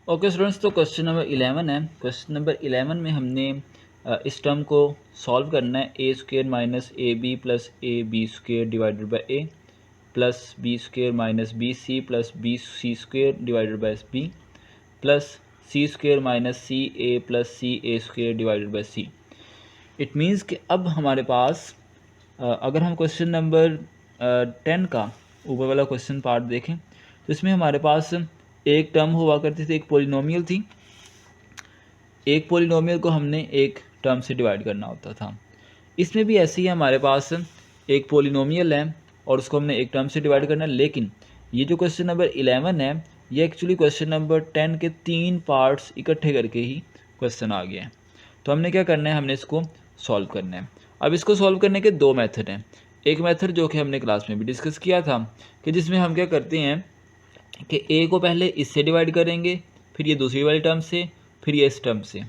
Okay students, तो question number 11 है। Question number 11 में हमने इस टर्म को सॉल्व करना है। A square minus A B plus A B square divided by A plus B square minus B C plus B C square divided by B plus C square minus C A plus C A square divided by C. It means कि अब हमारे पास अगर हम question number 10 का ऊपर वाला question part देखें तो इसमें हमारे पास एक टर्म हुआ करती थी, एक पोलिनोमियल थी। एक पोलिनोमियल को हमने एक टर्म से डिवाइड करना होता था। इसमें भी ऐसे ही हमारे पास एक पोलिनोमियल है और उसको हमने एक टर्म से डिवाइड करना है। लेकिन ये जो क्वेश्चन नंबर 11 है ये एक्चुअली क्वेश्चन नंबर 10 के 3 पार्ट्स इकट्ठे करके ही क्वेश्चन आ गया है। तो हमने क्या करना है, हमने इसको सॉल्व करना है। अब इसको सॉल्व करने के दो मेथड हैं। एक मेथड जो कि हमने क्लास में भी डिस्कस किया था कि जिसमें हम क्या करते हैं कि ए को पहले इससे डिवाइड करेंगे, फिर ये दूसरी वाली टर्म से, फिर ये इस टर्म से।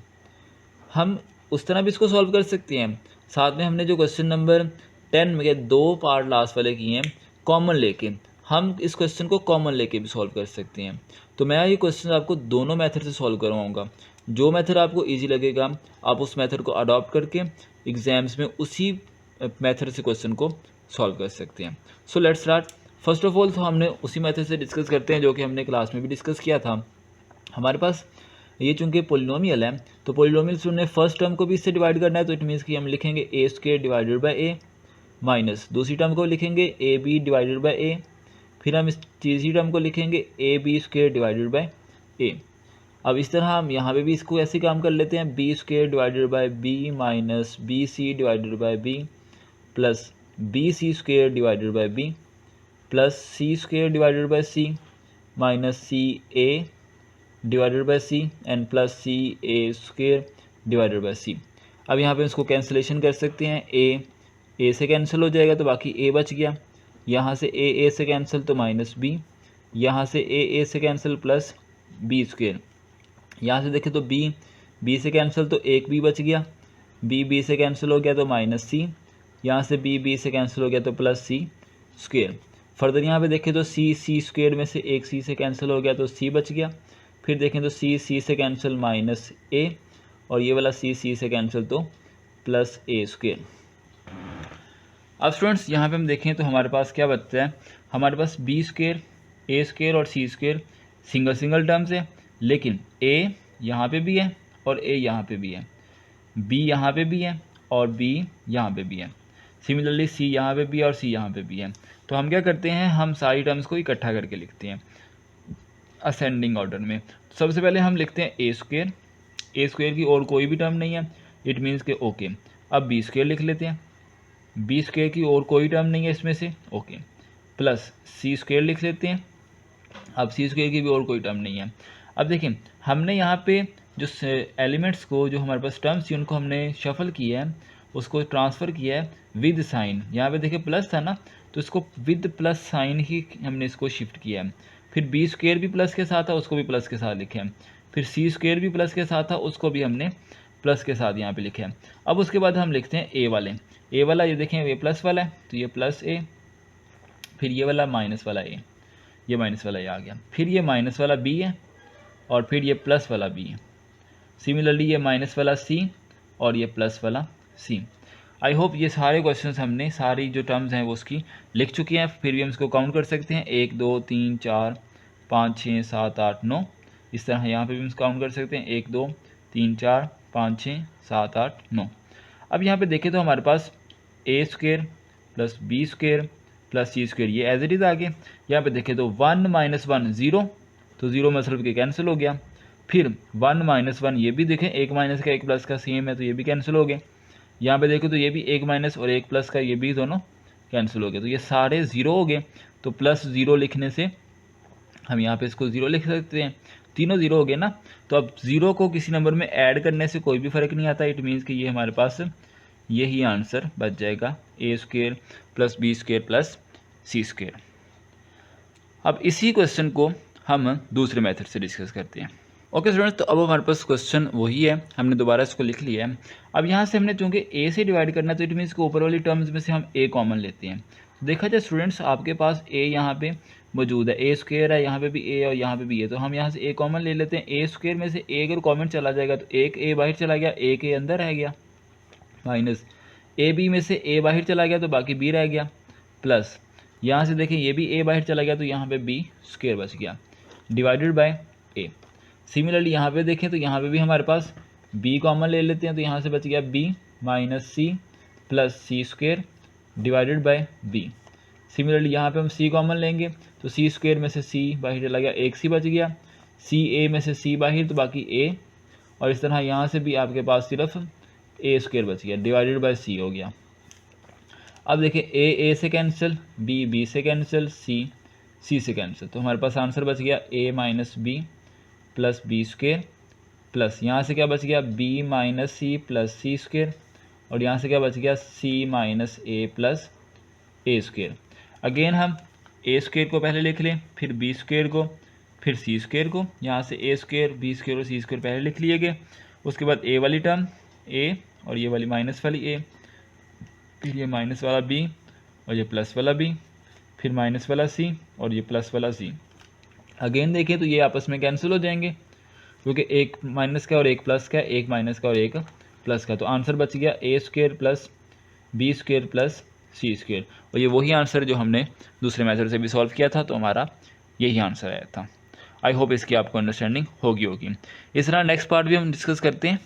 हम उस तरह भी इसको सॉल्व कर सकते हैं। साथ में हमने जो क्वेश्चन नंबर 10 में दो पार्ट लास्ट वाले किए हैं कॉमन लेके, हम इस क्वेश्चन को कॉमन लेके भी सॉल्व कर सकते हैं। तो मैं ये क्वेश्चन आपको दोनों मेथड से सॉल्व करवाऊँगा। जो मेथड आपको ईजी लगेगा आप उस मेथड को अडॉप्ट करके एग्जाम्स में उसी मेथड से क्वेश्चन को सॉल्व कर सकते हैं। So let's start. First of all तो हमने उसी मेथड से डिस्कस करते हैं जो कि हमने क्लास में भी डिस्कस किया था। हमारे पास ये चूंकि पोलिनोमियल है तो पोलिनोमियल से हमने फर्स्ट टर्म को भी इससे डिवाइड करना है। तो इट मीन्स कि हम लिखेंगे A square divided by A minus दूसरी टर्म को लिखेंगे A B divided by A, फिर हम इस तीसरी टर्म को लिखेंगे A B square divided by A. अब इस तरह हम यहाँ पे भी इसको ऐसे काम कर लेते हैं, B square divided by B minus B C divided by B plus B C square divided by B plus C square divided by C minus C A divided by C and plus C A square divided by C. अब यहाँ पे इसको cancellation कर सकते हैं। ए से cancel हो जाएगा तो बाकी ए बच गया। यहाँ से ए से कैंसिल तो माइनस बी, यहाँ से ए से कैंसिल प्लस बी स्क्र। यहाँ से देखें तो बी से कैंसिल तो एक बी बच गया, बी से कैंसिल हो गया तो माइनस सी, यहाँ से बी से कैंसिल हो गया तो प्लस सी स्क्र। फर्दर यहाँ पे देखें तो सी स्क्र में से एक सी से कैंसिल हो गया तो सी बच गया। फिर देखें तो सी से कैंसिल माइनस ए और ये वाला सी से कैंसिल तो प्लस ए स्क्र। अब स्टूडेंट्स यहाँ पे हम देखें तो हमारे पास क्या बचता है, हमारे पास बी स्क्र, ए स्क्र और सी स्क्र सिंगल सिंगल टर्म्स है। लेकिन ए यहाँ पे भी है और ए यहाँ पे भी है, बी यहाँ पे भी है और बी यहाँ पे भी है। सिमिलरली सी यहाँ पे भी है और सी यहाँ पे भी है। तो हम क्या करते हैं, हम सारी टर्म्स को इकट्ठा करके लिखते हैं असेंडिंग ऑर्डर में। सबसे पहले हम लिखते हैं ए स्क्र की और कोई भी टर्म नहीं है, इट मीन्स के ओके। अब बी स्क्र लिख लेते हैं, बी स्क्र की और कोई टर्म नहीं है इसमें से, ओके। प्लस सी स्क्र लिख लेते हैं, अब सी स्क्र की भी और कोई टर्म नहीं है। अब देखिए हमने यहाँ पे जो एलिमेंट्स को, जो हमारे पास टर्म्स थी उनको हमने शफल किया है, उसको ट्रांसफ़र किया है विद साइन। यहाँ पे देखिए प्लस था ना, तो इसको विद प्लस साइन ही हमने इसको शिफ्ट किया है। फिर बी स्क्र भी प्लस के साथ था, उसको भी प्लस के साथ लिखे हैं। फिर सी स्क्र भी प्लस के साथ था, उसको भी हमने प्लस के साथ यहाँ पे लिखे हैं। अब उसके बाद हम लिखते हैं ए वाला, ये देखें ये प्लस वाला है तो ये प्लस ए, फिर ये वाला माइनस वाला ए, ये माइनस वाला ए आ गया। फिर ये माइनस वाला बी है और फिर ये प्लस वाला बी है। सिमिलरली ये माइनस वाला सी और ये प्लस वाला सी। आई होप ये सारे क्वेश्चंस हमने सारी जो टर्म्स हैं वो उसकी लिख चुके हैं। फिर भी हम इसको काउंट कर सकते हैं, 1 2 3 4 5 6 7 8 9। इस तरह यहाँ पे भी हम काउंट कर सकते हैं, 1 2 3 4 5 6 7 8 9। अब यहाँ पे देखें तो हमारे पास A square plus B square plus C square ये एज इट इज़ आ गए। यहाँ पे देखें तो 1 माइनस 1 0, तो 0 मतलब के कैंसिल हो गया। फिर 1 माइनस 1 ये भी देखें, एक माइनस का एक प्लस का सेम है तो ये भी कैंसिल हो गए। यहाँ पे देखें तो ये भी एक माइनस और एक प्लस का ये भी दोनों कैंसिल हो गए, तो ये सारे ज़ीरो हो गए। तो प्लस ज़ीरो लिखने से हम यहाँ पे इसको ज़ीरो लिख सकते हैं, तीनों ज़ीरो हो गए ना। तो अब ज़ीरो को किसी नंबर में ऐड करने से कोई भी फ़र्क नहीं आता। इट मीन्स कि ये हमारे पास यही आंसर बच जाएगा, A square plus B square plus C square. अब इसी क्वेश्चन को हम दूसरे मेथड से डिस्कस करते हैं। ओके स्टूडेंट्स, तो अब हमारे पास क्वेश्चन वही है, हमने दोबारा इसको लिख लिया है। अब यहाँ से हमने चूँकि ए से डिवाइड करना है तो इट मीन्स कि ऊपर वाली टर्म्स में से हम ए कॉमन लेते हैं। देखा जाए स्टूडेंट्स, आपके पास ए यहाँ पे मौजूद है, ए स्क्वेयर है, यहाँ पे भी ए और यहाँ पे भी ए, तो हम यहाँ से ए कॉमन ले लेते हैं। ए स्क्वेयर में से ए अगर कॉमन चला जाएगा तो एक ए बाहर चला गया, एक ए अंदर रह गया, माइनस ए बी में से ए बाहर चला गया तो बाकी बी रह गया, प्लस यहाँ से देखें ये भी ए बाहर चला गया तो यहाँ पे बी स्क्वेयर बच गया, डिवाइडेड बाय ए। सिमिलरली यहाँ पे देखें तो यहाँ पे भी हमारे पास बी कॉमन ले लेते हैं, तो यहाँ से बच गया B minus C plus C square divided by B. Similarly यहाँ पे हम सी कॉमन लेंगे तो सी स्क्वेयर में से सी बाहर चला गया, एक सी बच गया, सी ए में से सी बाहर तो बाकी ए, और इस तरह यहाँ से भी आपके पास सिर्फ ए स्क्वेयर बच गया, डिवाइडेड बाय सी हो गया। अब देखिए ए से कैंसिल, बी से कैंसिल, सी से कैंसिल, तो हमारे पास आंसर बच गया A minus B plus B square, plus यहाँ से क्या बच गया B minus C plus C square, और यहाँ से क्या बच गया C minus A plus A square. Again हम ए स्क्वेयर को पहले लिख लें, फिर बी स्क्वेयर को, फिर सी स्क्वेयर को, यहाँ से ए स्क्वेयर बी स्क्वेयर और सी स्क्वेयर पहले लिख लिए गए। उसके बाद ए वाली टर्म ए और ये वाली माइनस वाली ए, फिर ये माइनस वाला बी और ये प्लस वाला बी, फिर माइनस वाला सी और ये प्लस वाला सी। अगेन देखें तो ये आपस में कैंसिल हो जाएंगे क्योंकि एक माइनस का और एक प्लस का, एक माइनस का और एक प्लस का, तो आंसर बच गया A square plus B square plus C square. और ये वही आंसर जो हमने दूसरे मेथड से भी सॉल्व किया था, तो हमारा यही आंसर आया था। आई होप इसकी आपको अंडरस्टैंडिंग होगी। इस तरह नेक्स्ट पार्ट भी हम डिस्कस करते हैं।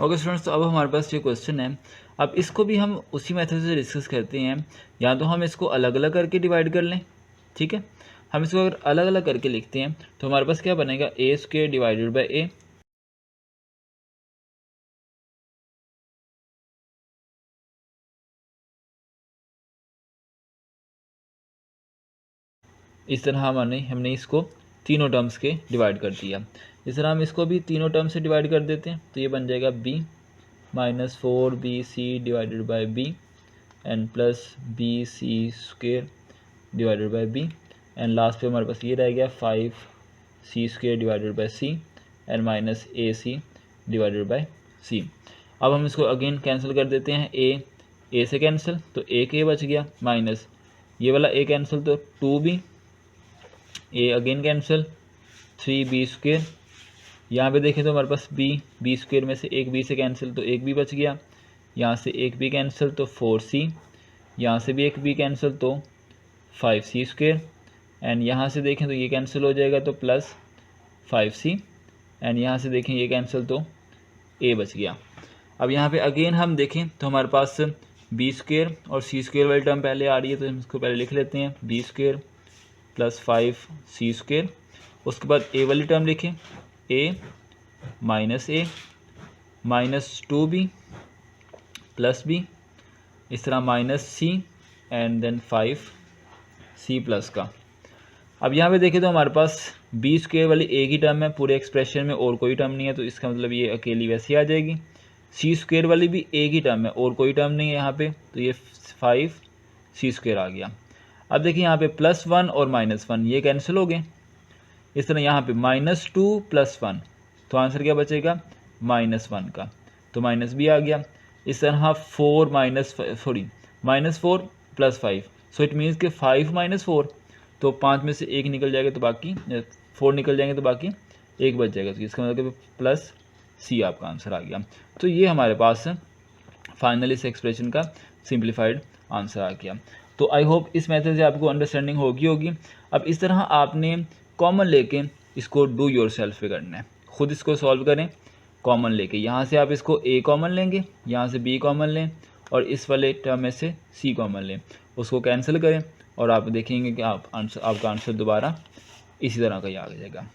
ओके स्टूडेंट्स, तो अब हमारे पास ये क्वेश्चन है, अब इसको भी हम उसी मेथड से डिस्कस करते हैं, या तो हम इसको अलग अलग करके डिवाइड कर लें, ठीक है। हम इसको अगर अलग अलग करके लिखते हैं तो हमारे पास क्या बनेगा ए स्क्वेयर डिवाइडेड बाई ए, इस तरह हमने इसको तीनों टर्म्स के डिवाइड कर दिया। इस तरह हम इसको भी तीनों टर्म से डिवाइड कर देते हैं, तो ये बन जाएगा B minus 4bc divided by B and plus B C square divided by B, and last पे हमारे पास ये रह गया 5c square divided by C and minus A C divided by C. अब हम इसको अगेन कैंसिल कर देते हैं, ए से कैंसिल तो एक ए बच गया, माइनस ये वाला ए कैंसिल तो 2b, ए अगेन कैंसिल 3b स्क्वेयर। यहाँ पे देखें तो हमारे पास बी स्क्वेयर में से एक बी से कैंसिल तो एक बी बच गया, यहाँ से एक बी कैंसिल तो 4c, यहाँ से भी एक बी कैंसिल तो 5c स्क्वेयर, एंड यहाँ से देखें तो ये कैंसिल हो जाएगा तो प्लस 5c, एंड यहाँ से देखें ये कैंसिल तो a बच गया। अब यहाँ पे अगेन हम देखें तो हमारे पास बी स्क्वेयर और सी स्क्वेयर वाली टर्म पहले आ रही है, तो हम इसको पहले लिख लेते हैं B square plus 5c square. उसके बाद a वाली टर्म लिखें a minus 2b plus b, इस तरह minus c and then 5c plus का। अब यहाँ पे देखें तो हमारे पास बी स्क्वेयर वाली एक ही टर्म है पूरे एक्सप्रेशन में, और कोई टर्म नहीं है, तो इसका मतलब ये अकेली वैसे आ जाएगी। सी स्क्वेयर वाली भी एक ही टर्म है और कोई टर्म नहीं है यहाँ पे, तो ये 5c स्क्वेयर आ गया। अब देखिए यहाँ पे +1 और -1 ये कैंसिल हो गए। इस तरह यहाँ पे -2 + 1, तो आंसर क्या बचेगा -1 का, तो माइनस भी आ गया। इस तरह -4 + 5, सो इट मीन्स कि 5 - 4, तो 5 में से एक निकल जाएगा तो बाकी 4 निकल जाएंगे तो बाकी एक बच जाएगा, तो इसका मतलब +c आपका आंसर आ गया। तो ये हमारे पास फाइनली इस एक्सप्रेशन का सिंप्लीफाइड आंसर आ गया। तो आई होप इस मेथड से आपको अंडरस्टैंडिंग होगी। अब इस तरह आपने कॉमन लेके इसको डू योर सेल्फ पे करना है, खुद इसको सॉल्व करें कॉमन लेके। यहाँ से आप इसको a कॉमन लेंगे, यहाँ से b कॉमन लें, और इस वाले टर्म में से c कॉमन लें, उसको कैंसिल करें, और आप देखेंगे कि आपका आंसर दोबारा इसी तरह का ही आ जाएगा।